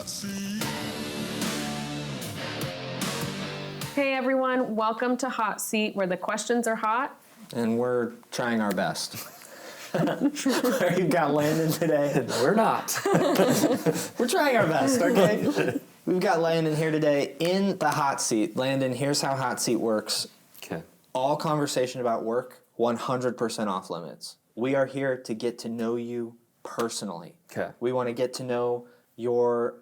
hot seat. Hey everyone, welcome to Hot Seat, where the questions are hot. And we're trying our best. You've got Landon today. We're not. We're trying our best, okay? We've got Landon here today in the hot seat. Landon, here's how hot seat works. Okay. All conversation about work, 100% off limits. We are here to get to know you personally. Okay. We want to get to know your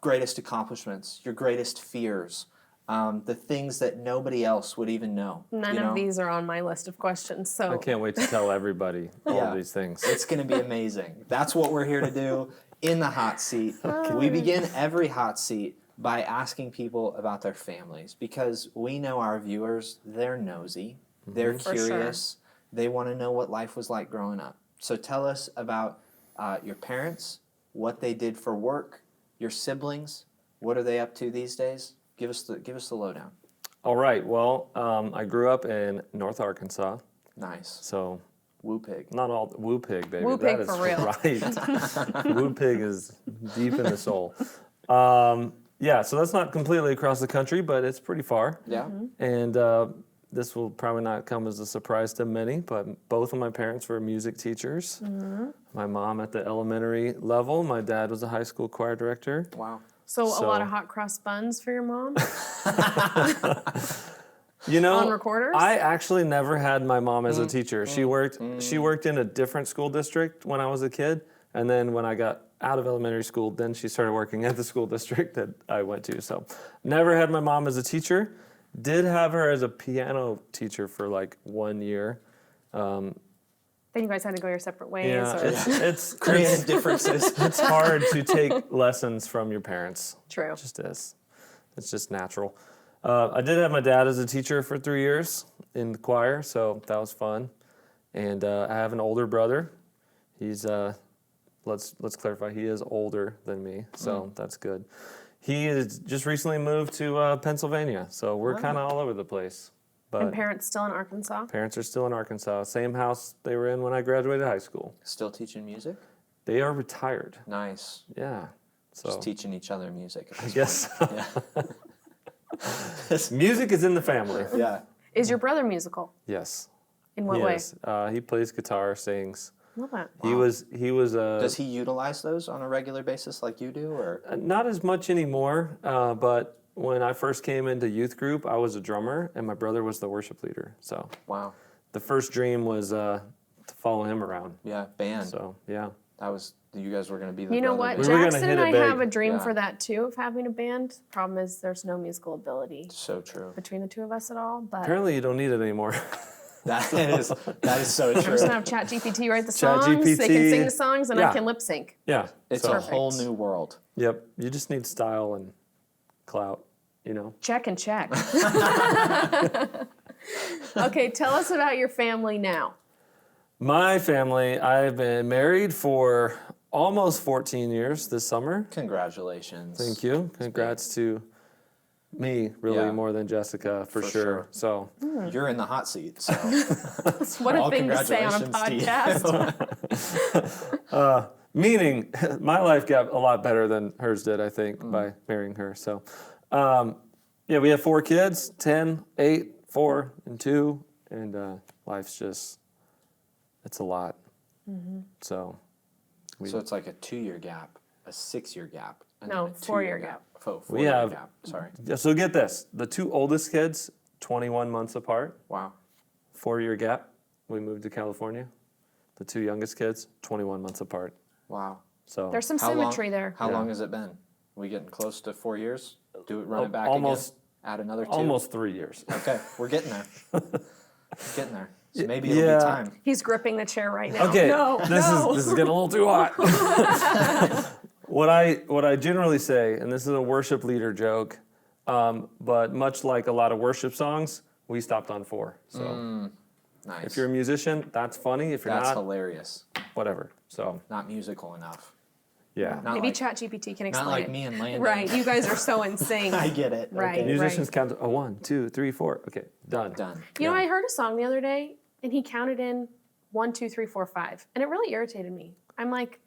greatest accomplishments, your greatest fears, the things that nobody else would even know. None of these are on my list of questions, so I can't wait to tell everybody all of these things. It's going to be amazing. That's what we're here to do in the hot seat. We begin every hot seat by asking people about their families because we know our viewers, they're nosy, they're curious, they want to know what life was like growing up. So tell us about your parents, what they did for work, your siblings, what are they up to these days? Give us the lowdown. All right. Well, I grew up in North Arkansas. Nice. So Woo pig. not all woo pig, baby. Woo pig that is for real. Right. Woo pig is deep in the soul. Yeah. So that's not completely across the country, but it's pretty far. Yeah. And this will probably not come as a surprise to many, but both of my parents were music teachers. My mom at the elementary level. My dad was a high school choir director. Wow. So a lot of hot cross buns for your mom You know, on recorders? I actually never had my mom as a teacher. She worked in a different school district when I was a kid, and then when I got out of elementary school, then she started working at the school district that I went to. So, never had my mom as a teacher. Did have her as a piano teacher for like 1 year. Then you guys had to go your separate ways. Yeah, Or... it's Creative differences. it's hard to take lessons from your parents. True. It just is. It's just natural. I did have my dad as a teacher for 3 years in the choir, so that was fun. And I have an older brother. He's let's clarify, he is older than me, so that's good. He has just recently moved to Pennsylvania, so we're kind of all over the place. But And parents still in Arkansas? parents are still in Arkansas, same house they were in when I graduated high school. Still teaching music? They are retired. Nice. Yeah. So Just teaching each other music. yes. Yeah. Music is in the family. Yeah. Is your brother musical? Yes. In what way? Yes. He plays guitar, sings. Love that. He was Does he utilize those on a regular basis like you do, or? not as much anymore, but when I first came into youth group, I was a drummer and my brother was the worship leader. So Wow. the first dream was to follow him around. Yeah, band. So yeah. You guys were going to be the You know brother what? We were band. gonna Jackson hit and it I big. have a dream Yeah. for that too, of having a band. Problem is there's no musical ability So true. between the two of us at all. But Apparently you don't need it anymore. That is so I'm true. just going to have ChatGPT write the songs. ChatGPT. They can sing the songs and Yeah. I can lip sync. Yeah. It's so, a whole new world. Yep. You just need style and clout, you know. Check and check. Okay, tell us about your family now. My family, I've been married for almost 14 years this summer. Congratulations. Thank you. Congrats to me, really, Yeah. more than Jessica, for sure. So, You're in the hot seat, so What a Well, thing to say on a congratulations to podcast. meaning my life got a lot better than hers did, I think, by marrying her. So, yeah, we have 4 kids, 10, 8, 4, and 2, and life's just, it's a lot. So it's like a 2-year gap, a 6-year gap, and No, then a 4-year 2-year gap. Oh, We 4-year have- gap. Sorry. Yeah, so get this. The 2 oldest kids, 21 months apart, Wow. 4-year gap. We moved to California. The 2 youngest kids, 21 months apart. Wow. So There's some How symmetry long, there. How Yeah. long has it been? We getting close to 4 years? Do it, run it back almost- again. Add another 2. almost 3 years. Okay, we're getting there. Getting there. So maybe it'll Yeah. be time. He's gripping the chair right now. Okay, No, this no. is getting a little too hot. What I generally say, and this is a worship leader joke, but much like a lot of worship songs, we stopped on 4. So Nice. if you're a musician, that's funny. If you're That's not, hilarious. whatever. So Not musical enough. yeah, Not Maybe like, ChatGPT can explain not like it. me and Landon. Right, you guys are so in sync. I get it. Right. Okay. musicians count 1, 2, 3, 4. Okay, done. Done. You know, I heard a song the other day, and he counted in 1, 2, 3, 4, 5, and it really irritated me. I'm like,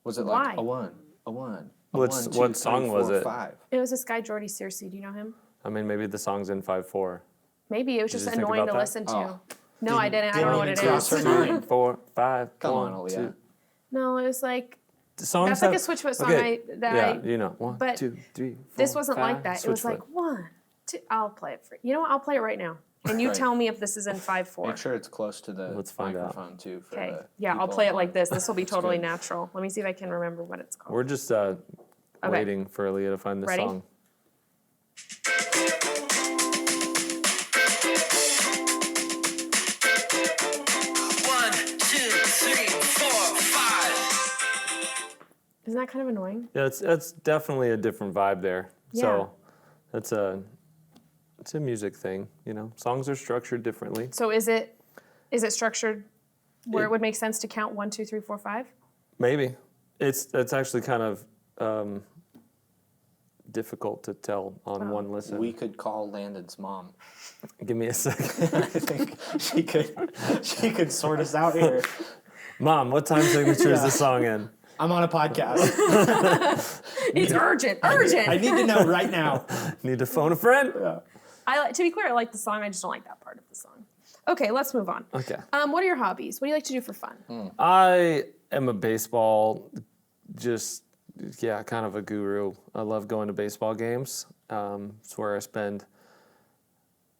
Was it Why? like a 1, a 1. What 1, 2, what 3, song 4, was it? 5. It was this guy, Jordy Searcy. Do you know him? I mean, maybe the song's in 5/4. Maybe. It was Did just you think annoying about to that? listen to. Oh. No, I didn't. I don't know what it even cross is. her mind. 4, 5. Come 1, on, Aaliyah. 2. No, it was like, The songs that's like a have- Switchfoot song okay. that you know. 1, but 2, 3, 4. this wasn't 5, like that. It was like Switchfoot. 1, 2. I'll play it for you. You know what? I'll play it right now. And you Right. tell me if this is in 5/4. Make sure it's close to the Let's find out. microphone too. For Okay. the Yeah, I'll people play it on. like this. This will be That's totally good. natural. Let me see if I can remember what it's called. We're just waiting for Aaliyah to find the Ready? song. Isn't that kind of annoying? Yeah, it's definitely a different vibe there. Yeah. So it's a music thing, you know. Songs are structured differently. So is it structured where it It- would make sense to count 1, 2, 3, 4, 5? Maybe it's actually kind of difficult to tell on one listen. We could call Landon's mom. Give me a second. I think she could sort us out here. Mom, what time signature is the song in? I'm on a podcast. It's urgent. I Urgent. need to know right now. Need to phone a friend? To be clear, I like the song. I just don't like that part of the song. Okay, let's move on. Okay. What are your hobbies? What do you like to do for fun? I am a baseball, kind of a guru. I love going to baseball games. It's where I spend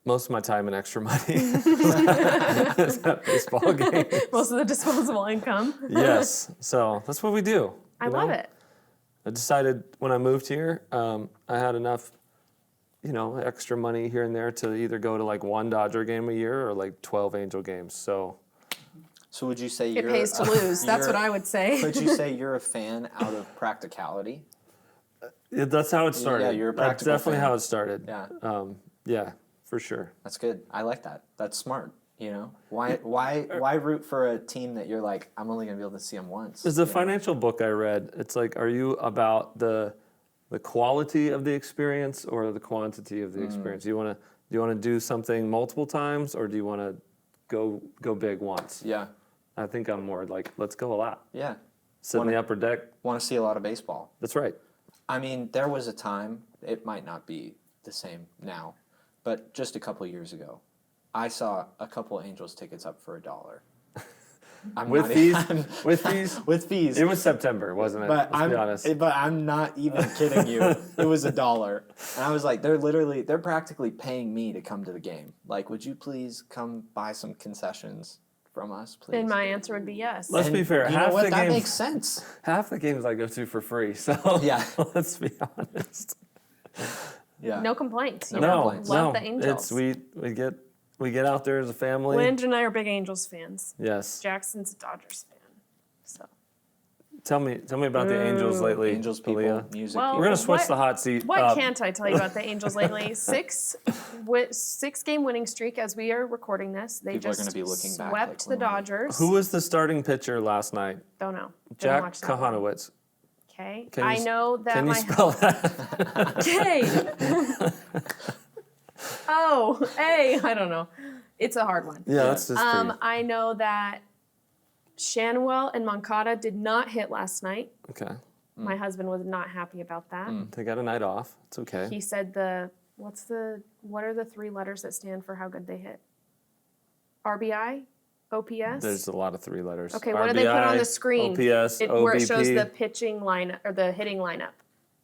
most of my time and extra money. Is at baseball games. Most of the disposable income. Yes. So that's what we do. I you love know? it. I decided when I moved here, I had enough, extra money here and there to either go to like one Dodger game a year or like 12 Angel games. So would you say It pays to lose. That's what I would say. Would you say you're a fan out of practicality? yeah, that's how it started. Yeah, you're a That's practical definitely fan. how it started. Yeah. Yeah, for sure. That's good. I like that. That's smart. You know, why root for a team that you're like, I'm only gonna be able to see them once? There's a you know? financial book I read. It's like, are you about the quality of the experience or the quantity of the experience? Do you want to do something multiple times, or do you want to go big once? Yeah, I think I'm more like, let's go a lot. yeah. Sit in the upper deck. Want to see a lot of baseball. That's right. I mean, there was a time, it might not be the same now, but just a couple years ago, I saw a couple Angels tickets up for $1. I'm With not fees? even- With fees? with fees. It was September, wasn't it? But Let's be honest. I'm not even kidding you. It was $1, and I was like, they're practically paying me to come to the game. Like, would you please come buy some concessions from us, please? And my answer would be yes. Let's be fair. You know Half what? the That games, makes sense. half the games I go to for free. So Yeah. let's be honest. Yeah. No complaints. You No know? complaints. Love no. the Angels. It's we get out there as a family. Landon and I are big Angels fans. Yes. Jackson's a Dodgers fan. So Tell me about the Angels lately. Angels people, Aaliyah. music Well, people. We're gonna switch What- the hot seat. what up. can't I tell you about the Angels lately? 6-game winning streak as we are recording this. They People are just gonna be looking back swept like, the when were we- Dodgers. Who was the starting pitcher last night? Don't know. Didn't Jack watch that one. Kahanowitz. Okay. Can you I s- know that Can you my spell that? Okay. Oh, hey, I don't know. It's a hard one. Yeah, that's just pretty. I know that Shanuel and Moncada did not hit last night. Okay. My husband was not happy about that. They got a night off. It's okay. He said what are the 3 letters that stand for how good they hit? RBI? OPS? There's a lot of 3 letters. Okay, what do they put on the screen? OPS, Where it shows OBP. the pitching lineup or the hitting lineup.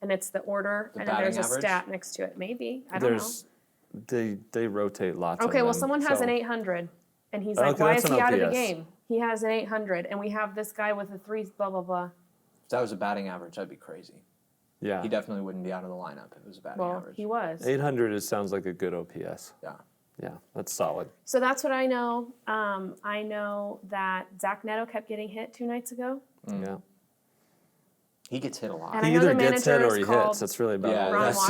And it's the order, The and then there's a batting average? stat next to it. Maybe. I don't know. They rotate lots of Okay, well, them, someone has so- an 800, and he's like, Okay, why that's is he an out of the OPS. game? He has an 800, and we have this guy with a 3, blah, blah, blah. If that was a batting average, that'd be crazy. Yeah. He definitely wouldn't be out of the lineup if it was a batting Well, average. he was. 800 sounds like a good OPS. Yeah. Yeah, that's solid. So that's what I know. I know that Zach Neto kept getting hit 2 nights ago. Yeah. He gets hit a lot. And I He know the either gets hit manager or is he called hits. That's really about Yeah, it. Ron that's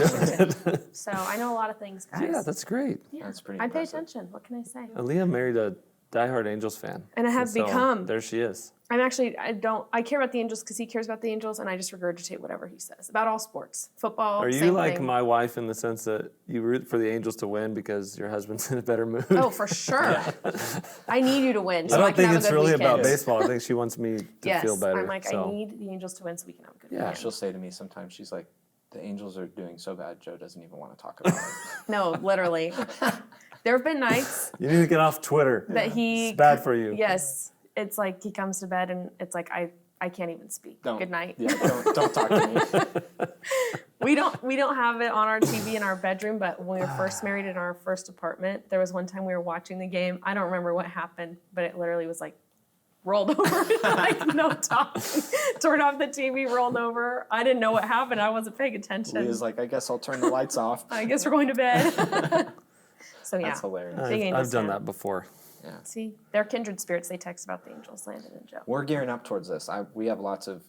Washington. So I know a lot of things, guys. Yeah, that's great. Yeah. That's pretty I pay impressive. attention. What can I say? Aaliyah married a diehard Angels fan. And I have So, become. There she is. I care about the Angels because he cares about the Angels, and I just regurgitate whatever he says about all sports. Football, Are you same like thing. my wife in the sense that you root for the Angels to win because your husband's in a better mood? Oh, for sure. I need you to win. So I I don't can think have it's a good really about weekend. baseball. I think she wants me to Yes, feel better. I'm like, so. I need the Angels to win so we can have a good Yeah, weekend. she'll say to me sometimes, she's like, the Angels are doing so bad, Joe doesn't even want to talk about it. No, literally. There have been nights You need to get off Twitter. that he. It's bad for you. Yes, it's like he comes to bed and it's like I can't even speak. Don't. Good night. Yeah, don't talk to me. We don't have it on our TV in our bedroom, but when we were first married in our first apartment, there was one time we were watching the game. I don't remember what happened, but it literally was like rolled over, like no talking. Turned off the TV, rolled over. I didn't know what happened. I wasn't paying attention. Leah's like, I guess I'll turn the lights off. I guess we're going to bed. So yeah, That's hilarious. big Angels I've done fan. that before. Yeah. See, they're kindred spirits. They text about the Angels, Landon and Joe. We're gearing up towards this. We have lots of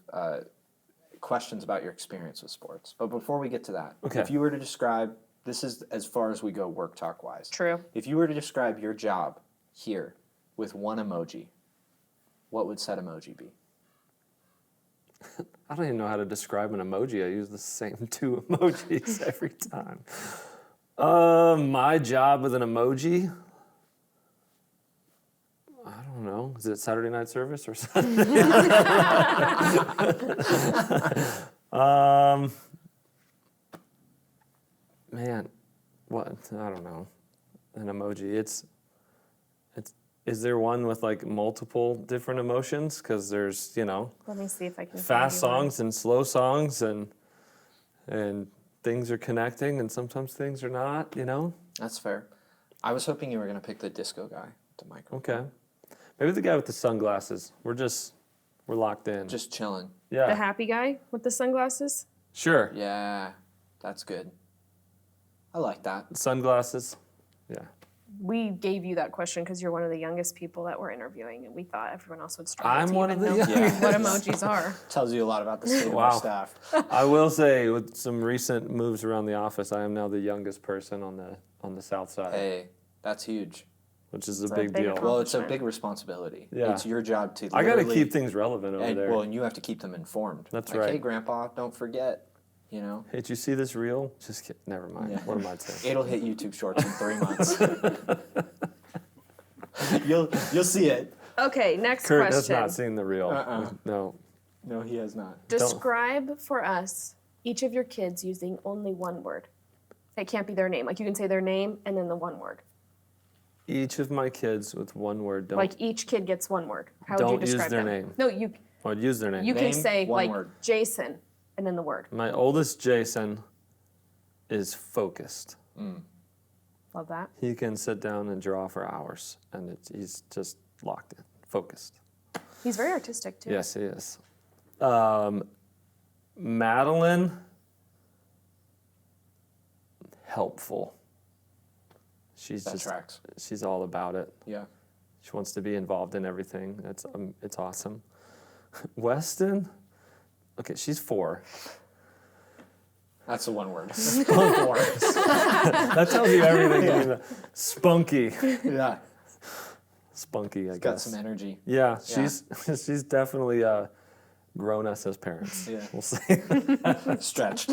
questions about your experience with sports. But before we get to that, Okay. if you were to describe, this is as far as we go work talk wise. True. If you were to describe your job here with one emoji, what would said emoji be? I don't even know how to describe an emoji. I use the same 2 emojis every time. My job with an emoji? I don't know. Is it Saturday night service or something? Man, what? I don't know. An emoji. It's. Is there one with like multiple different emotions? Because there's, Let me see if I can. fast find you one. songs and slow songs and things are connecting and sometimes things are not, That's fair. I was hoping you were going to pick the disco guy to microphone. Okay. Maybe the guy with the sunglasses. We're locked in. Just chilling. yeah. The happy guy with the sunglasses. Sure. Yeah, that's good. I like that. Sunglasses. Yeah. We gave you that question because you're one of the youngest people that we're interviewing, and we thought everyone else would struggle I'm to one even of the know youngest. what emojis are. Tells you a lot about the state of Wow. our staff. I will say with some recent moves around the office, I am now the youngest person on the south side, Hey, that's huge. which is a It's a big big deal. accomplishment. Well, it's a big responsibility. Yeah. It's your job to I got to literally- keep things relevant over and, there. well, and you have to keep them informed. That's like, right. Hey, Grandpa, don't forget. Hey, did you see this reel? Just kidding. Never mind. Yeah. What am I saying? It'll hit YouTube Shorts in 3 months. You'll see it. Okay, next Kurt has question. not seen the reel. No. No, he has not. Describe for us each of your kids using only one word. It can't be their name. Like you can say their name and then the one word. Each of my kids with one word. Don't Like each kid gets one word. How would you Don't use describe their them? name. No, you I'd use their name. you can Name, say one like word. Jason and then the word. My oldest Jason is focused. Love that. He can sit down and draw for hours, and he's just locked in, focused. He's very artistic too. Yes, he is. Madeline, helpful. That tracks. She's all about it. Yeah. She wants to be involved in everything. It's awesome. Weston, okay, she's 4. That's the one word. That tells you everything. Spunky. Yeah. Spunky, I Got guess. some energy. Yeah, she's definitely grown us as parents. Yeah. We'll say. Stretched.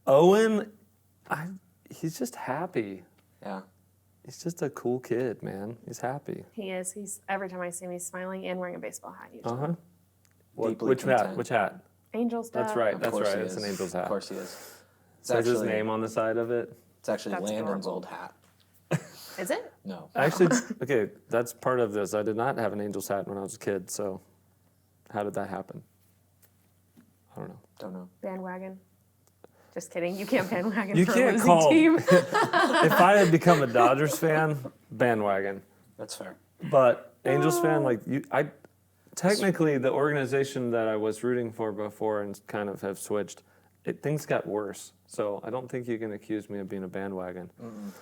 Owen, he's just happy. Yeah. He's just a cool kid, man. He's happy. He is. He's every time I see him, he's smiling and wearing a baseball hat. Usually. Uh huh. Deeply Which hat? content. Which hat? Angels. That's dad. right. Of That's course right. he It's an is. Angel's hat. Of course he is. It's Says his actually- name on the side of it. It's actually That's Landon's adorable. old hat. Is it? No. Actually, okay, that's part of this. I did not have an Angel's hat when I was a kid, so how did that happen? I don't know. Don't know. Bandwagon. Just kidding. You can't bandwagon You for a can't losing call- team. If I had become a Dodgers fan, bandwagon. That's fair. But Angels fan, like technically the organization that I was rooting for before and kind of have switched, things got worse. So I don't think you can accuse me of being a bandwagon.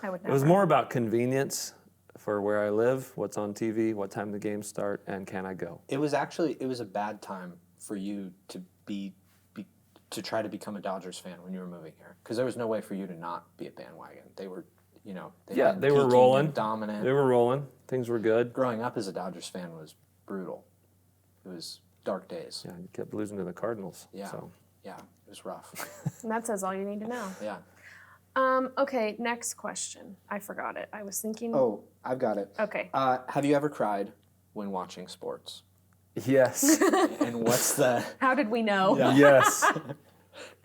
I would It never. was more about convenience for where I live, what's on TV, what time the games start, and can I go? It was a bad time for you to to try to become a Dodgers fan when you were moving here, because there was no way for you to not be a bandwagon. you know, Yeah, been they were peaking rolling. and dominant. They were rolling. Things were good. Growing up as a Dodgers fan was brutal. It was dark days. Yeah, you kept losing to the Cardinals. Yeah. So. Yeah, it was rough. And that says all you need to know. Yeah. Okay, next question. I forgot it. I was thinking. Oh, I've got it. Okay. Have you ever cried when watching sports? Yes. And what's the? How did we know? Yeah. Yes.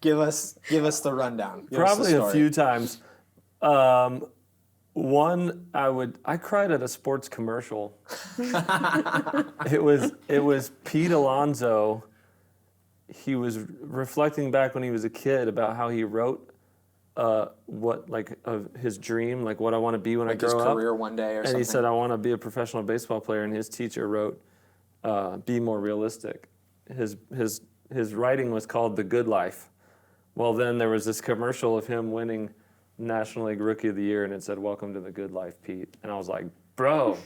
Give us the rundown. Give us the Probably a story. few times. One, I cried at a sports commercial. It was Pete Alonso. He was reflecting back when he was a kid about how he wrote of his dream, like what I want to be when Like I his grow up. career one day or And something. he said, I want to be a professional baseball player. And his teacher wrote, be more realistic. His writing was called The Good Life. Well, then there was this commercial of him winning National League Rookie of the Year, and it said, welcome to the good life, Pete. And I was like, bro,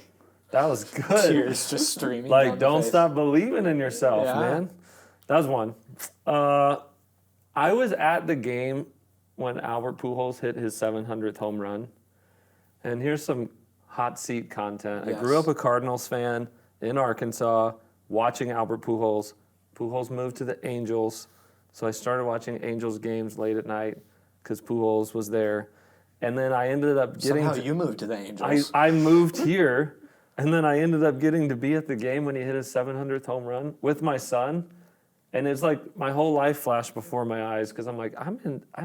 that was good. Tears just streaming. Like, down the don't face. stop believing in yourself, Yeah. man. That was one. I was at the game when Albert Pujols hit his 700th home run. And here's some hot seat content. Yes. I grew up a Cardinals fan in Arkansas, watching Albert Pujols. Pujols moved to the Angels, so I started watching Angels games late at night because Pujols was there. And then I ended up getting Somehow you moved to the Angels. I moved here, and then I ended up getting to be at the game when he hit his 700th home run with my son. And it's like my whole life flashed before my eyes because I'm like, I'm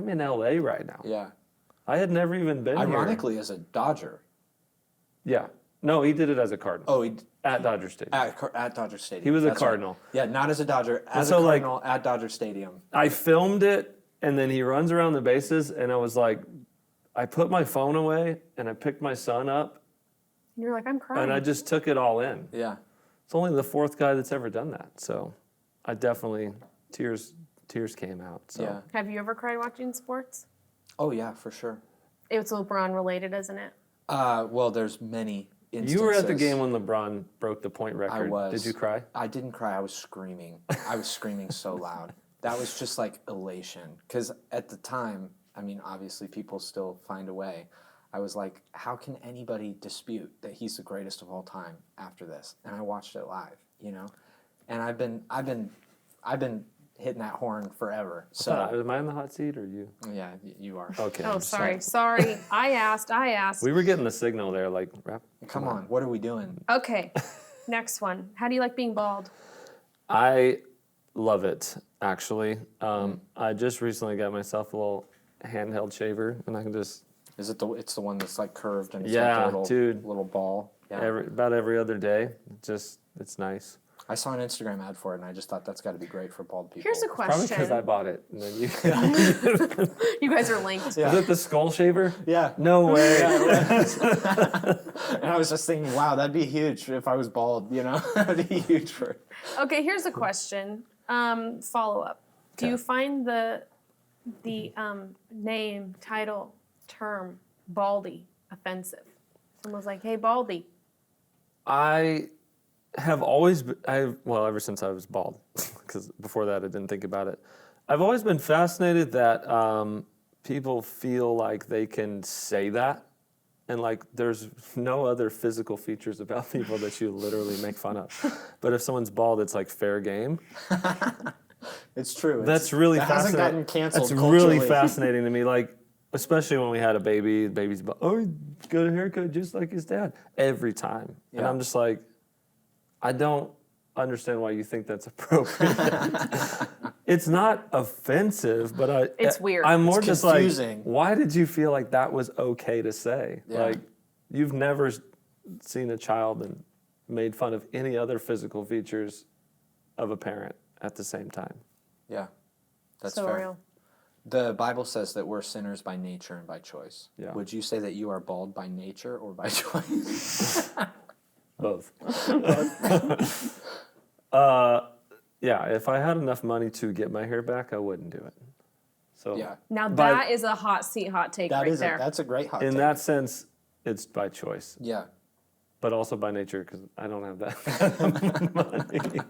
in LA right now. Yeah. I had never even been here. Ironically, as a Dodger. Yeah. No, he did it as a Cardinal. Oh, At Dodger Stadium. at Dodger Stadium. He was a That's right. Cardinal. Yeah, not as a Dodger. As so, a like- Cardinal at Dodger Stadium. I filmed it, and then he runs around the bases, and I was like, I put my phone away, and I picked my son up, And you're like, I'm crying. and I just took it all in. Yeah. It's only the fourth guy that's ever done that. So I definitely, tears came out. So. Yeah. Have you ever cried watching sports? Oh, yeah, for sure. It's LeBron related, isn't it? Well, there's many instances. You were at the game when LeBron broke the point record. I was. Did you cry? I didn't cry. I was screaming. I was screaming so loud. That was just like elation. Because at the time, I mean, obviously people still find a way. I was like, how can anybody dispute that he's the greatest of all time after this? And I watched it live, you know? And I've been hitting that horn forever. So Am I in the hot seat or you? yeah, you are. Okay. Oh, I'm sorry. I asked. We were getting the signal there, like, rap. Come on, what are we doing? Okay, next one. How do you like being bald? I love it, actually. I just recently got myself a little handheld shaver, and I can just Is it it's the one that's like curved and it's Yeah, like a little, dude. little ball? Yeah. about every other day. It's nice. I saw an Instagram ad for it and I just thought that's got to be great for bald people. Here's a Probably because I question. bought it. And then you, You guys are linked. Yeah. Is it the skull shaver? Yeah. No way. And I was just thinking, wow, that'd be huge if I was bald, you know? That'd be huge for. Okay, here's a question. Follow up. Do Okay. you find the name, title, term, baldy offensive? Someone's like, hey, baldy. I have always been, ever since I was bald, because before that I didn't think about it. I've always been fascinated that people feel like they can say that, and like there's no other physical features about people that you literally make fun of. But if someone's bald, it's like fair game. It's true. That's really that hasn't fascinating. gotten canceled That's culturally. really fascinating to me. Like, especially when we had a baby, the baby's about, oh, he got a haircut just like his dad every time. And Yeah. I'm just like, I don't understand why you think that's appropriate. It's not offensive, but It's weird. I'm more It's just confusing. like, why did you feel like that was okay to say? Yeah. Like, you've never seen a child and made fun of any other physical features of a parent at the same time. Yeah, that's So fair. real. The Bible says that we're sinners by nature and by choice. Yeah. Would you say that you are bald by nature or by choice? Both. Yeah, if I had enough money to get my hair back, I wouldn't do it. So Yeah. Now By- that is a hot seat, hot take That right is there. that's a great hot in take. that sense, it's by choice, Yeah. but also by nature because I don't have that money.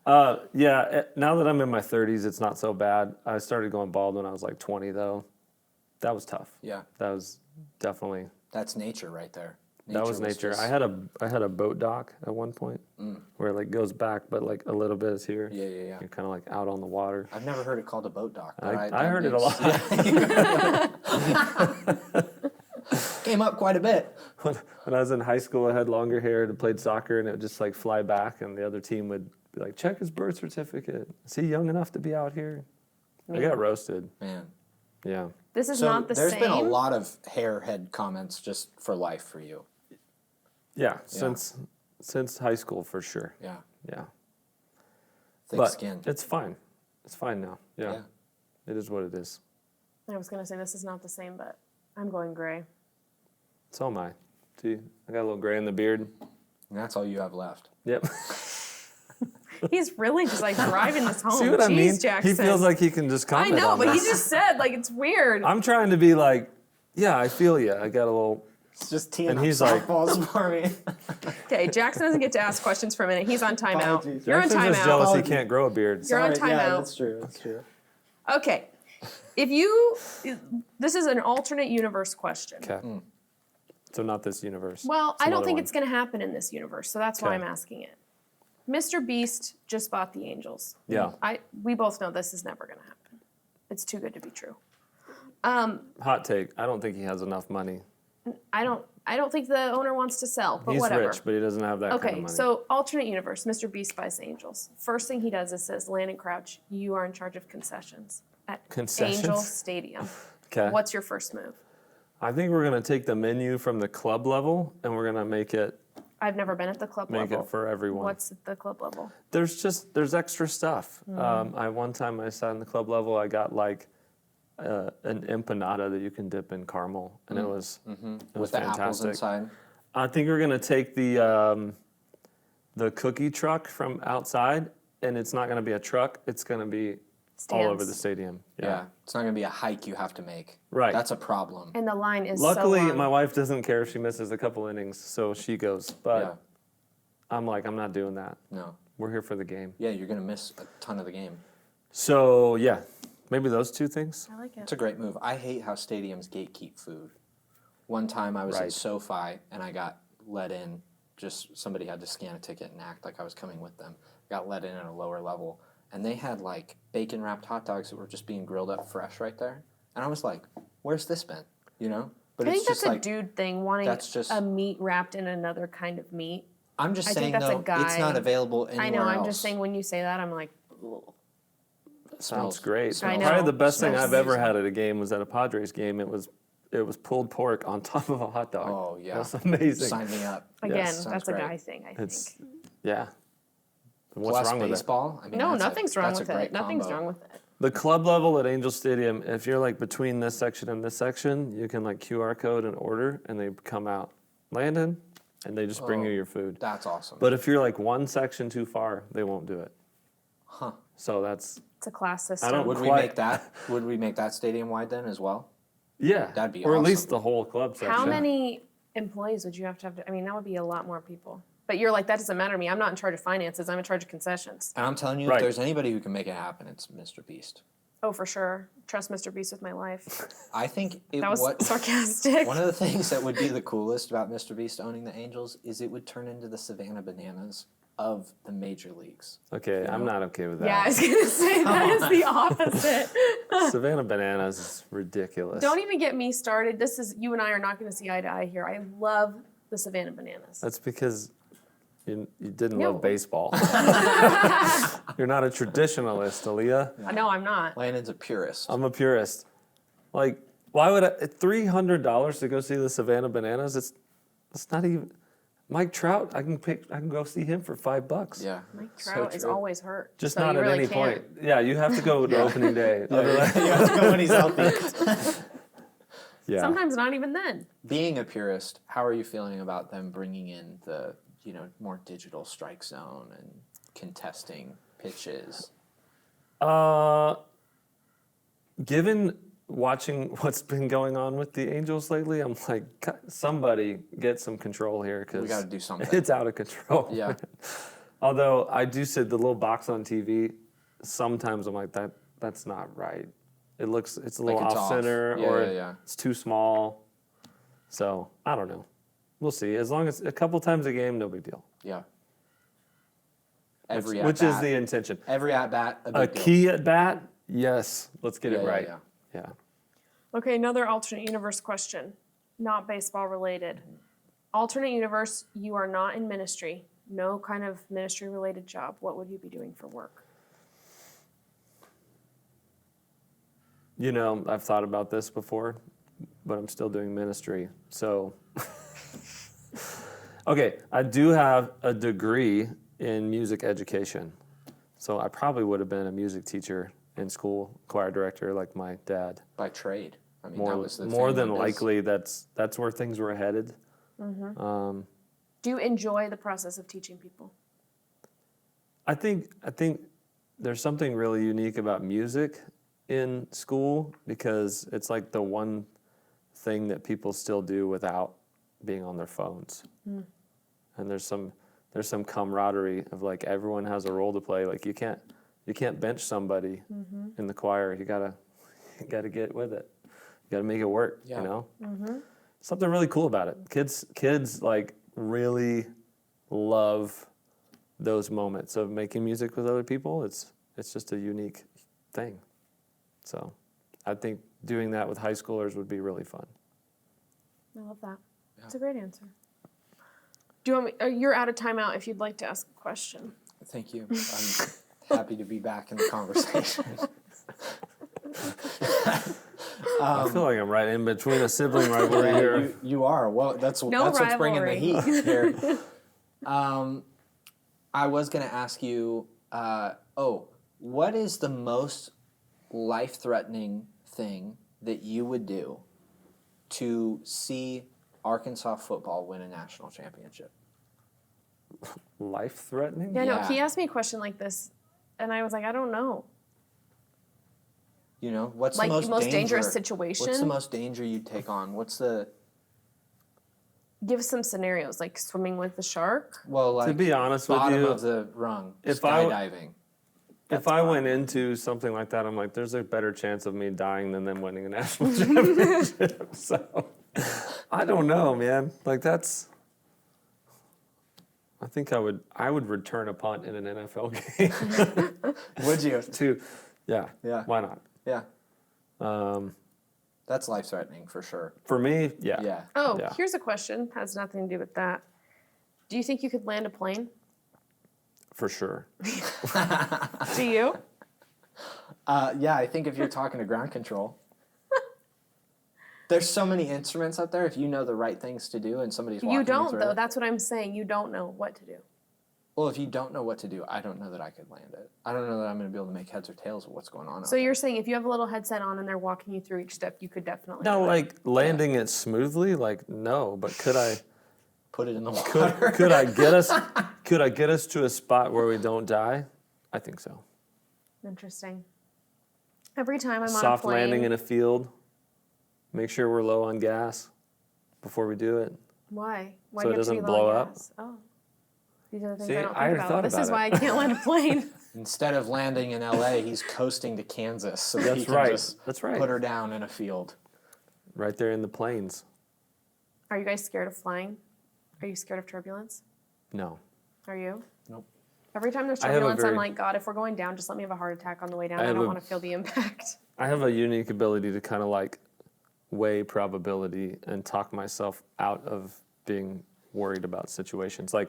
Now that I'm in my 30s, it's not so bad. I started going bald when I was like 20, though. that was tough. Yeah. That was definitely. That's nature right there. That was nature. just- I had a boat dock at one point where it like goes back, but like a little bit is here. Yeah, yeah, yeah. You're kind of like out on the water. I've never heard it called a boat dock. But I heard it a lot. Came up quite a bit. When I was in high school, I had longer hair and played soccer, and it would just like fly back, and the other team would be like, "Check his birth certificate. Is he young enough to be out here?" I got roasted. Man. Yeah. This is So not the there's same. been a lot of hairhead comments just for life for you. Yeah. Since high school for sure. Yeah. Yeah. Thick But skin. it's fine. It's fine now. Yeah. Yeah. It is what it is. I was gonna say this is not the same, but I'm going gray. So am I. See, I got a little gray in the beard. And that's all you have left. Yep. He's really just like driving this home. See what I Jeez, mean? Jackson. He feels like he can just I comment know, on but he this. just said like it's weird. I'm trying to be like, yeah, I feel you. I got a little. It's just teeing And up he's like- softballs for me. Okay, Jackson doesn't get to ask questions for a minute. He's on timeout. Apologies. You're on Jackson's just jealous timeout. he can't grow a beard. You're on Sorry, yeah, timeout. that's true. That's true. Okay. This is an alternate universe question. Okay. So not this universe. Well, It's I don't another think one. it's going to happen in this universe, so that's why Okay. I'm asking it. MrBeast just bought the Angels. Yeah. We both know this is never going to happen. It's too good to be true. Hot take. I don't think he has enough money. I don't think the owner wants to sell, but He's whatever. rich, but he doesn't have that kind of Okay, money. so alternate universe, MrBeast buys the Angels. First thing he does is says, Landon Crouch, you are in charge of concessions at Concessions? Angel Stadium. Okay. What's your first move? I think we're gonna take the menu from the club level and we're gonna make it I've never been at the club level. it for everyone. What's at the club level? There's extra stuff. Mm. One time I sat in the club level, I got like an empanada that you can dip in caramel, and it was With the apples fantastic. inside. I think we're gonna take the cookie truck from outside, and it's not gonna be a truck. It's gonna be all over Stands. the stadium. Yeah. It's not going to be a hike you have to make. Right. That's a problem. And the line is Luckily, so long. my wife doesn't care if she misses a couple innings, so she goes. But Yeah. I'm like, I'm not doing that. No. We're here for the game. Yeah, you're going to miss a ton of the game. So yeah, maybe those two things. I like it. It's a great move. I hate how stadiums gatekeep food. One time I was Right. at SoFi and I got let in. Just somebody had to scan a ticket and act like I was coming with them. Got let in at a lower level. And they had like bacon wrapped hot dogs that were just being grilled up fresh right there. And I was like, where's this been? You know? But I think it's that's just a like, dude thing, wanting that's just- a meat wrapped in another kind of meat. I'm just I saying think that's a though, it's guy- not available anywhere I know, I'm else. just saying when you say that, I'm like, ugh. Sounds Smells- great. smells- I know. Probably the best thing Smells I've ever amazing. had at a game was at a Padres game. It was pulled pork on top of a hot dog. Oh, yeah. That's amazing. Sign me up. Again, Sounds that's a great. guy thing, I It's think. yeah. What's Plus wrong with it? baseball. I mean, No, that's nothing's wrong that's with a great it. Nothing's combo. wrong with it. The club level at Angel Stadium, if you're like between this section and this section, you can like QR code and order, and they come out, Landon, and they just bring you Oh. your food. That's awesome. But if you're like one section too far, they won't do it. Huh. So that's It's a class system. don't- Would we quite- make that? Would we make that stadium wide then as well? yeah, That'd be or at awesome. least the whole club section. How many employees would you have to have? I mean, that would be a lot more people. But you're like, that doesn't matter to me. I'm not in charge of finances. I'm in charge of concessions. And I'm telling you, Right. if there's anybody who can make it happen, it's MrBeast. Oh, for sure. Trust MrBeast with my life. I think it That was what sarcastic. one of the things that would be the coolest about MrBeast owning the Angels is it would turn into the Savannah Bananas of the major leagues. Okay, I'm not okay with Yeah, I that. was gonna say that is the opposite. Savannah Bananas is ridiculous. Don't even get me started. This is you and I are not going to see eye to eye here. I love the Savannah Bananas. That's because you didn't No. love baseball. You're not a traditionalist, Aaliyah. No, I'm not. Landon's a purist. I'm a purist. Like, why would $300 to go see the Savannah Bananas? It's not even. Mike Trout, I can go see him for $5. yeah. Mike So Trout is true. always hurt. Just so not you at really any can't. point. Yeah, you have to go to opening day. Otherwise- You have to go when he's healthy. yeah. Sometimes not even then. Being a purist, how are you feeling about them bringing in the more digital strike zone and contesting pitches? Given watching what's been going on with the Angels lately, I'm like, "God, somebody get some control here We because got to do something. it's out of control. Yeah. Although I do say the little box on TV, sometimes I'm like, that's not right. it's a little Like it's off off. center Yeah, or yeah. it's too small. So I don't know. We'll see. As long as a couple times a game, no big deal. Yeah. Which is the intention. Every at bat, a A big deal. key at bat, yes. Let's get Yeah, it yeah, right. yeah. Yeah. Okay, another alternate universe question, not baseball related. Alternate universe, you are not in ministry, no kind of ministry related job. What would you be doing for work? You know, I've thought about this before, but I'm still doing ministry. So, okay, I do have a degree in music education. So I probably would have been a music teacher in school, choir director like my dad. By trade. I mean, More, that was the more thing than with this. likely, that's where things were headed. Do you enjoy the process of teaching people? I think there's something really unique about music in school because it's like the one thing that people still do without being on their phones. And there's some camaraderie of like everyone has a role to play. Like you can't bench somebody in the choir. You gotta get with it. You gotta make it work. Yeah. You know. Something really cool about it. Kids like really love those moments of making music with other people. It's just a unique thing. So I think doing that with high schoolers would be really fun. I love that. That's a great answer. Do you want me, you're out of timeout if you'd like to ask a question. Thank you. I'm happy to be back in the conversation. I feel like I'm right in between a sibling rivalry Yeah, here. you are. Well, that's No what's bringing the rivalry. heat here. I was going to ask you, what is the most life-threatening thing that you would do to see Arkansas football win a national championship? Life-threatening? Yeah, no, Yeah. he asked me a question like this, and I was like, I don't know. You know, what's Like the most, dangerous danger- situation? What's the most danger you'd take on? Give some scenarios, like swimming with the shark. Well, like To be honest with bottom you, of the rung, if I- skydiving. if I went into something like that, I'm like, there's a better chance of me dying than them winning a national championship. So I don't know, man. Like that's. I think I would return a punt in an NFL game. Would you? Yeah. Yeah. Why not? Yeah. That's life-threatening for sure. For me, yeah. Yeah. Oh, Yeah. here's a question. Has nothing to do with that. Do you think you could land a plane? For sure. Do you? Yeah, I think if you're talking to ground control, there's so many instruments up there. If you know the right things to do and somebody's walking You don't, through though. it- That's what I'm saying. You don't know what to do. Well, if you don't know what to do, I don't know that I could land it. I don't know that I'm going to be able to make heads or tails of what's going on. So you're saying if you have a little headset on and they're walking you through each step, you could definitely No, do it. like landing it smoothly, like no. But could I? Put it in the water. Could I get us? Could I get us to a spot where we don't die? I think so. Interesting. Every time I'm on a Soft plane, landing in a field. Make sure we're low on gas before we do it. why? Why So it do you have to be doesn't low blow on up? gas? Oh, these are the things See, I don't I think already about. thought This about is it. why I can't land a plane. Instead of landing in LA, he's coasting to Kansas so that he That's can right. just That's right. put her down in a field. Right there in the plains. Are you guys scared of flying? Are you scared of turbulence? No. Are you? Nope. Every time there's I have a turbulence, I'm very- like, God, if we're going down, just let me have a heart attack on the way down. I I have don't a- want to feel the impact. I have a unique ability to kind of like weigh probability and talk myself out of being worried about situations. Like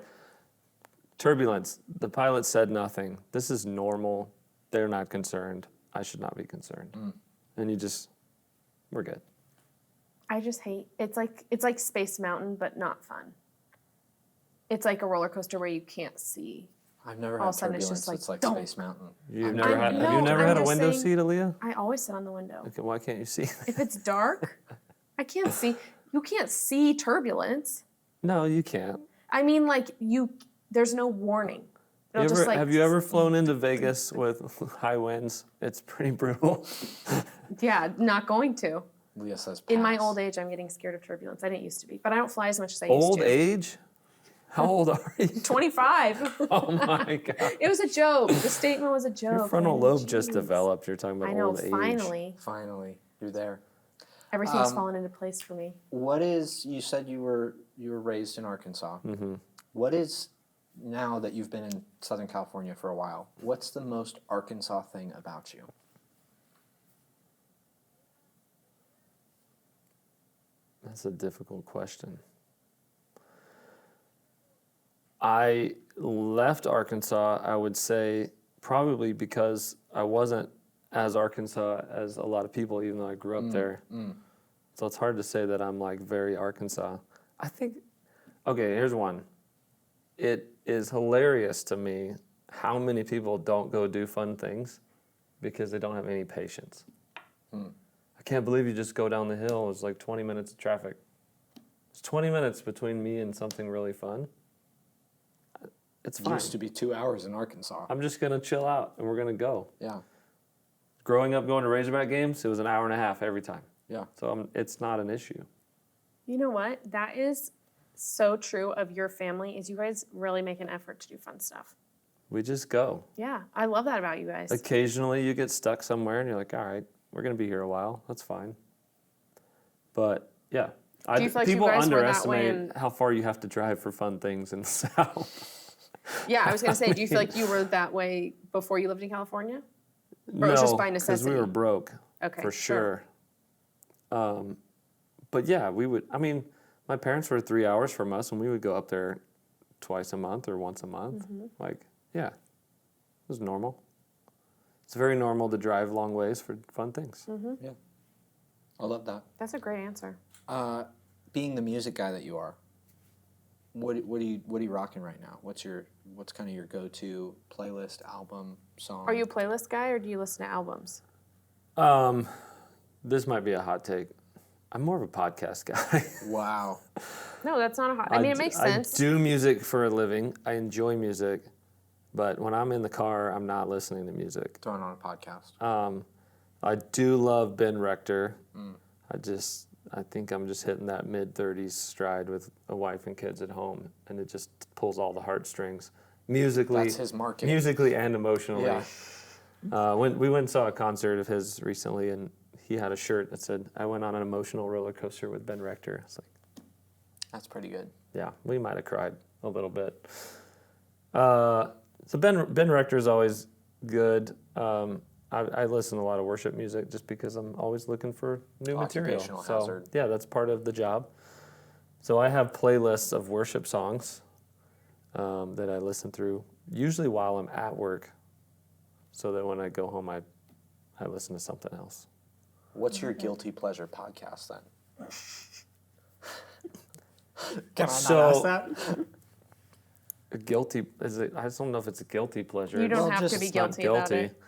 turbulence, the pilot said nothing. This is normal. They're not concerned. I should not be concerned. And we're good. I just hate it's like Space Mountain, but not fun. It's like a roller coaster where you can't see. I've never All had of a sudden it's turbulence. just like, It's like don't. Space Mountain. You've I'm never not- had. No, Have you never I'm had a just window saying- seat, Aaliyah? I always sit on the window. Okay, why can't you see? If it's dark, I can't see. You can't see turbulence. No, you can't. I mean, like there's no warning. It'll just like Have you ever flown into Vegas with high winds? It's pretty brutal. Yeah, not going to. Leah says In my pass. old age, I'm getting scared of turbulence. I didn't used to be, but I don't fly as much as I used Old to. age? How old are you? 25. Oh my God. It was a joke. The statement was a joke. Your frontal man. lobe just Jeez. developed. You're talking about I know, old age. finally. Finally, you're there. Everything's fallen into place for me. What is? You said you were raised in Arkansas. Mm-hmm. What is, now that you've been in Southern California for a while, what's the most Arkansas thing about you? That's a difficult question. I left Arkansas, I would say, probably because I wasn't as Arkansas as a lot of people, even though I grew up there. So it's hard to say that I'm like very Arkansas. I think, okay, here's one. It is hilarious to me how many people don't go do fun things because they don't have any patience. I can't believe you just go down the hill. It's like 20 minutes of traffic. It's 20 minutes between me and something really fun. It's fine. Used to be 2 hours in Arkansas. I'm just going to chill out and we're going to go. Yeah. Growing up going to Razorback games, it was an hour and a half every time. Yeah. So it's not an issue. You know what? That is so true of your family, is you guys really make an effort to do fun stuff. We just go. Yeah, I love that about you guys. Occasionally you get stuck somewhere and you're like, all right, we're going to be here a while. That's fine. But yeah, Do you feel like you people guys were that way underestimate how far you have to drive for fun things in the South. Yeah, I was going to say, do you feel like you were that way before you lived in California? Or it was just by because necessity? we were broke, Okay, for sure. But yeah, my parents were 3 hours from us, and we would go up there twice a month or once a month. Like, yeah, it was normal. It's very normal to drive long ways for fun things. Yeah. I love that. That's a great answer. Being the music guy that you are, what are you rocking right now? What's kind of your go-to playlist, album, song? Are you a playlist guy or do you listen to albums? This might be a hot take. I'm more of a podcast guy. Wow. No, that's not a hot. I mean, it makes sense. I do music for a living. I enjoy music, but when I'm in the car, I'm not listening to music. Throwing on a podcast. I do love Ben Rector. I think I'm just hitting that mid-30s stride with a wife and kids at home, and it just pulls all the heartstrings, musically. That's his market. Musically and emotionally. Yeah. When we went and saw a concert of his recently, and he had a shirt that said, "I went on an emotional roller coaster with Ben Rector." It's like, That's pretty good. yeah, we might have cried a little bit. So Ben Rector is always good. I listen to a lot of worship music just because I'm always looking for new material. Occupational So hazard. yeah, that's part of the job. So I have playlists of worship songs that I listen through, usually while I'm at work, so that when I go home, I listen to something else. What's your guilty pleasure podcast then? Can I not ask that? Guilty is it? I just don't know if it's a guilty pleasure. You don't have to just be It's not guilty about it.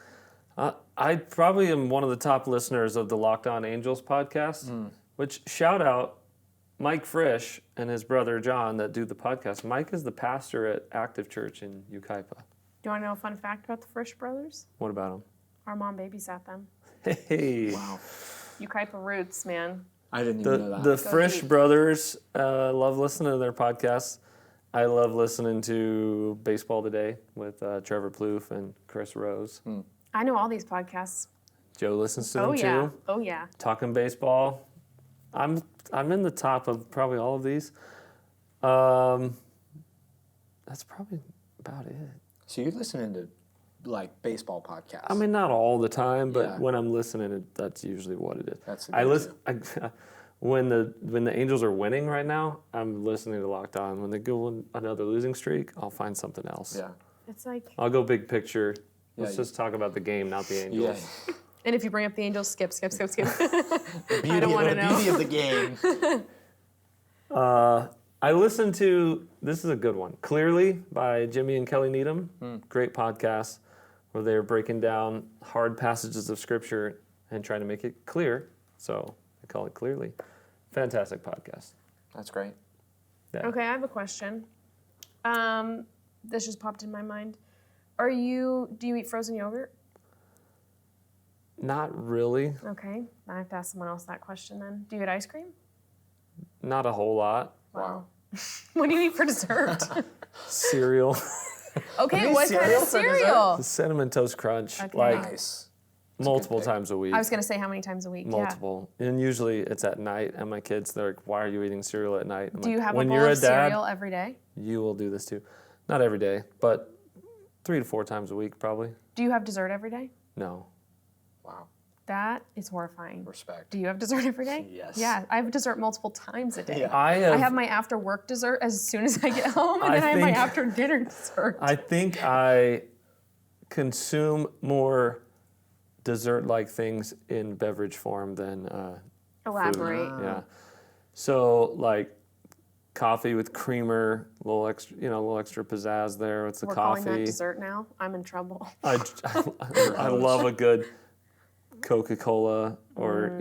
I probably am one of the top listeners of the Locked On Angels podcast, which shout out Mike Frisch and his brother John that do the podcast. Mike is the pastor at Active Church in Yucaipa. Do you want to know a fun fact about the Frisch brothers? What about him? Our mom babysat them. Hey, Wow. Yucaipa roots, man. I didn't even know that. the Frisch brothers love listening to their podcasts. I love listening to Baseball Today with Trevor Plouffe and Chris Rose. I know all these podcasts. Joe listens to them Oh, yeah. too. Oh, yeah. Talking baseball. I'm in the top of probably all of these. That's probably about it. So you're listening to like baseball podcasts? I mean, not all the time, but Yeah. when I'm listening, that's usually what it is. That's a I good listen when the Angels are winning right now. I'm listening to Locked On. When they go on another losing streak, I'll find something else. Yeah. It's like, I'll go big picture. Let's Yeah, just talk about the game, not the Yeah. Angels. and if you bring up the Angels, skip. Beauty, I don't want to know. Beauty of the game. I listened to, this is a good one, Clearly by Jimmy and Kelly Needham. Great podcast where they're breaking down hard passages of Scripture and trying to make it clear. So I call it Clearly. Fantastic podcast. That's great. Yeah. Okay, I have a question. This just popped in my mind. Do you eat frozen yogurt? Not really. Okay, I have to ask someone else that question then. Do you eat ice cream? Not a whole lot. Wow. What do you eat for dessert? Cereal. Okay, what kind of cereal? Cinnamon Toast Crunch. Okay. Like Nice. multiple times a week. I was gonna say how many times a week. Multiple. And usually it's at night, and my kids, they're like, why are you eating cereal at night? I'm Do like, you have when a bowl you're of a dad, cereal every day? you will do this too. Not every day, but 3 to 4 times a week, probably. Do you have dessert every day? No. Wow. That is horrifying. Respect. Do you have dessert every day? Yes. Yeah, I have dessert multiple times a day. Yeah. I I have my after work dessert as soon as I get home, and I then I have my think- after dinner dessert. I think I consume more dessert-like things in beverage form than Elaborate. food. Yeah. So like coffee with creamer, a little extra pizzazz there with the We're coffee. calling that dessert now. I'm in trouble. I love a good Coca-Cola or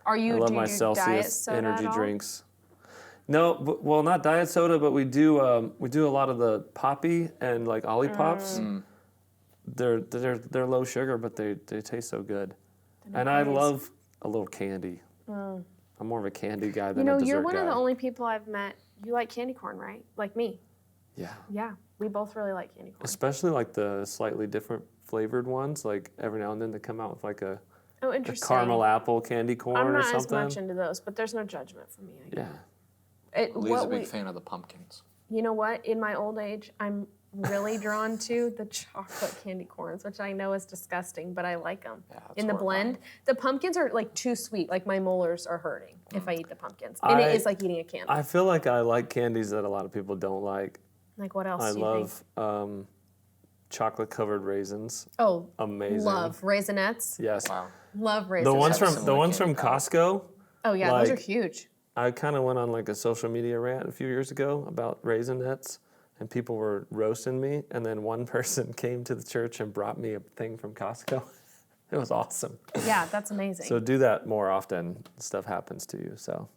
Are you? I love do you my do diet Celsius soda energy at all? drinks. No, well, not diet soda, but we do a lot of the Poppy and like Ollie Pops. They're low sugar, but they taste so good. And I Nice. love a little candy. I'm more of a candy guy than You know, a dessert you're one guy. of the only people I've met. You like candy corn, right? Like me. Yeah. Yeah, we both really like candy corn. Especially like the slightly different flavored ones. Like every now and then they come out with like a Oh, interesting. caramel apple candy corn I'm or not something. as much into those, but there's no judgment for me. I guess. Yeah. Lee's a big fan of the pumpkins. You know what? In my old age, I'm really drawn to the chocolate candy corns, which I know is disgusting, but I like them. Yeah, that's in the horrifying. blend, the pumpkins are like too sweet. Like my molars are hurting if I eat the pumpkins, and it is like eating a candy. I feel like I like candies that a lot of people don't like. Like what else? I do you think? love chocolate covered raisins. Oh, Amazing. love raisinets. Yes. Wow. Love raisinets. The ones have from similar candy Costco. Oh yeah, those are like- huge. I kind of went on like a social media rant a few years ago about raisinets, and people were roasting me. And then one person came to the church and brought me a thing from Costco. It was awesome. Yeah, that's amazing. So do that more often. Stuff happens to you. So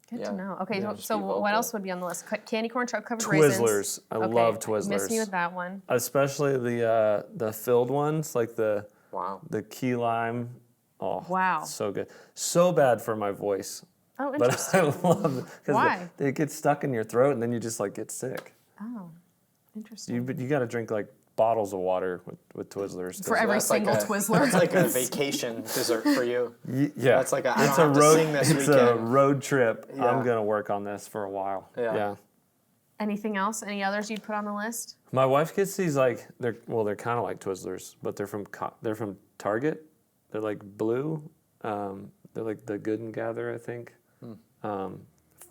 Good Yeah. to know. Okay, Yeah, so just be what vocal. else would be on the list? Candy corn, chocolate covered raisins. Twizzlers. I Okay, love Miss me Twizzlers. with that one. Especially the filled ones, like the key lime. Oh, Wow. so good. So bad for my voice. Oh, But interesting. I love it because Why? they get stuck in your throat and then you just like get sick. Oh, interesting. You got to drink like bottles of water with Twizzlers. For every That's like single a- Twizzler. That's like a vacation dessert for you. Yeah, That's like I it's don't a have to road. sing this It's a weekend. road trip. Yeah. I'm gonna work on this for a while. Yeah. Anything else? Any others you'd put on the list? My wife gets these like they're kind of like Twizzlers, but they're from Target. They're like blue. They're like the Good and Gather, I think.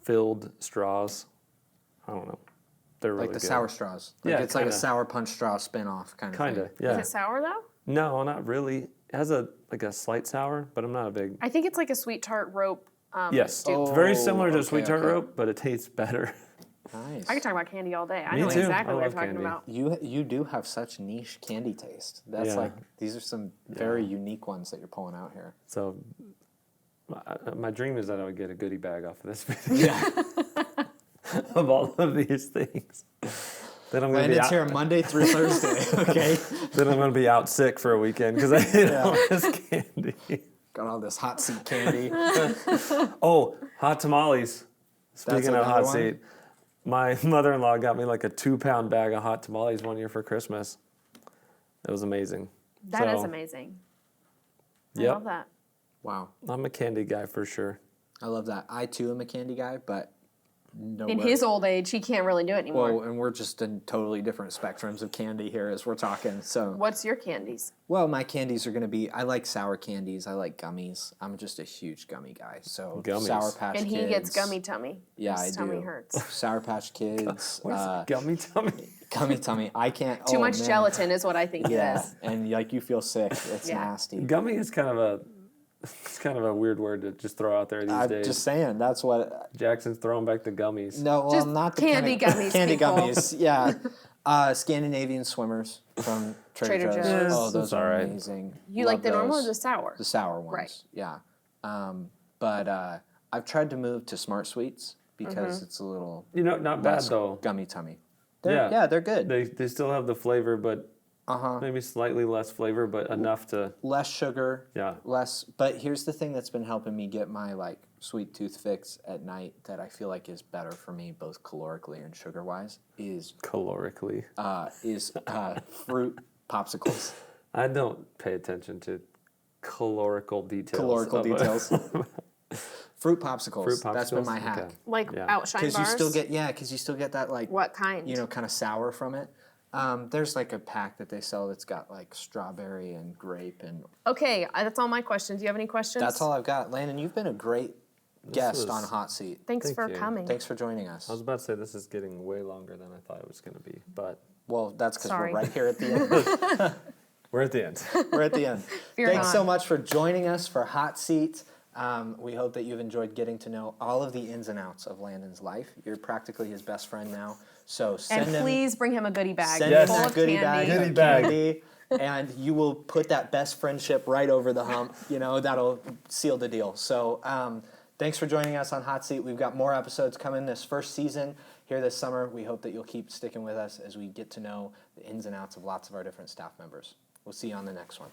Filled straws. I don't know. They're really Like the good. sour straws. Like Yeah, it's like a kinda. sour punch straw spin-off kind of Kinda, thing. yeah. Is it sour though? No, not really. It has a slight sour, but I'm not a big. I think it's like a sweet tart rope. Yes, Stew. it's very similar to a okay, sweet tart okay. rope, but it tastes better. Nice. I could talk about candy all day. I Me know too. exactly I what you're love talking candy. about. You do have such niche candy taste. That's Yeah. like these are some very unique ones that you're pulling out here. So my dream is that I would get a goodie bag off of this video Yeah. of all of these things. Then I'm gonna be Landon's out. here Monday through Thursday. Okay. Then I'm gonna be out sick for a weekend because I ate all this candy. Got all this hot seat candy. Oh, hot tamales. Speaking of another hot one? seat, my mother-in-law got me like a 2-pound bag of hot tamales one year for Christmas. It was amazing. That is So, amazing. I Yep, love that. Wow. I'm a candy guy for sure. I love that. I too am a candy guy, but no. In his old age, he can't really do it anymore. Well, and we're just in totally different spectrums of candy here as we're talking. So, What's your candies? well, my candies are going to be. I like sour candies. I like gummies. I'm just a huge gummy guy. So Gummies. Sour Patch And Kids. he gets gummy tummy. Yeah, His I tummy do. hurts. Sour Patch Kids. What's gummy tummy? Gummy tummy. I can't. Too oh, much man. gelatin is what I think it Yeah, is. and like you feel sick. It's Yeah. nasty. Gummy is kind of a weird word to just throw out there these I'm days. just saying. That's what. Jackson's throwing back the gummies. No, well, Just not the candy kind of, gummies, Candy people. gummies. Yeah. Scandinavian swimmers from Trader Trader Joe's. Joe's. Oh, those That's are alright. amazing. You Love like the normal or those. the sour? The sour ones. Right. Yeah. But I've tried to move to Smart Sweets because Mm-hmm. it's a little Not bad less though. gummy tummy. Yeah. They're good. They still have the flavor, but Uh-huh. maybe slightly less flavor, but enough to Less sugar. yeah. Less. But here's the thing that's been helping me get my like sweet tooth fix at night that I feel like is better for me, both calorically and sugar wise, is Calorically. fruit popsicles. I don't pay attention to calorical details. Fruit popsicles. Fruit popsicles. That's been my hack. Okay. Like Yeah. outshine bars? Because you still get that like What kind? kind of sour from it. There's like a pack that they sell that's got like strawberry and grape and. Okay, that's all my questions. Do you have any questions? That's all I've got. Landon, you've been a great guest was- on Hot Seat. Thanks Thank for you. coming. Thanks for joining us. I was about to say this is getting way longer than I thought it was going to be, but Well, that's because we're Sorry. right here at the end. we're at the end. We're at the end. Fear Thanks not. so much for joining us for Hot Seat. We hope that you've enjoyed getting to know all of the ins and outs of Landon's life. You're practically his best friend now. So send And him, please bring him a goodie bag send Yes. him full that of goodie candy. bag. Goodie of bag. candy, and you will put that best friendship right over the hump. That'll seal the deal. So thanks for joining us on Hot Seat. We've got more episodes coming this first season here this summer. We hope that you'll keep sticking with us as we get to know the ins and outs of lots of our different staff members. We'll see you on the next one.